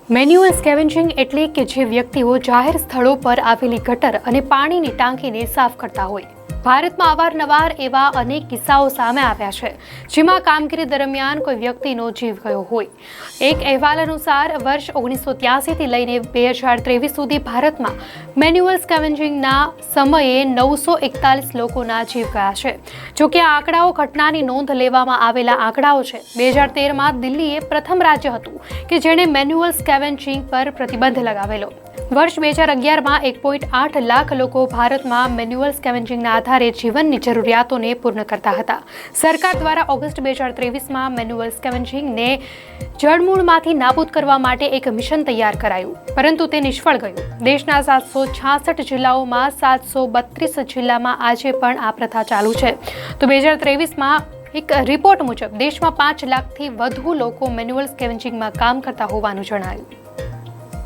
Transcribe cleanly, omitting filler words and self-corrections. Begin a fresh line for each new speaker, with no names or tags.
Manual scavenging એટલે કે જે વ્યક્તિઓ જાહેર સ્થળો પર આવેલી ગટર અને પાણીની ટાંકીને સાફ કરતા હોય. ભારતમાં અવારનવાર એવા અનેક કિસ્સાઓ સામે આવ્યા છે જેમાં કામગીરી દરમિયાન કોઈ વ્યક્તિનો જીવ ગયો હોય. એક અહેવાલ અનુસાર વર્ષ 1983થી લઈને 2023 સુધી ભારતમાં મેન્યુઅલ સ્કેવેન્જિંગના સમયે 941 લોકોના જીવ ગયા છે. જોકે આ આંકડાઓ ઘટનાની નોંધ લેવામાં આવેલા આંકડાઓ છે. 2013માં દિલ્હી એ પ્રથમ રાજ્ય હતું કે જેણે મેન્યુઅલ સ્કેવેન્જિંગ પર પ્રતિબંધ લગાવેલો. વર્ષ 2011માં 1.8 લાખ લોકો ભારતમાં મેન્યુઅલ સ્કેવેન્જિંગના આધારે જીવનની જરૂરિયાતોને પૂર્ણ કરતા હતા. સરકાર દ્વારા ઓગસ્ટ 2023માં મેન્યુઅલ સ્કેવેન્જિંગને જળમૂળમાંથી નાબૂદ કરવા માટે એક મિશન તૈયાર કરાયું, પરંતુ તે નિષ્ફળ ગયું. દેશના 766 જિલ્લાઓમાં 732 જિલ્લામાં આજે પણ આ પ્રથા ચાલુ છે. તો 2023માં એક રિપોર્ટ મુજબ દેશમાં 5 લાખથી વધુ લોકો મેન્યુઅલ સ્કેવેન્જિંગમાં કામ કરતા હોવાનું જણાયું.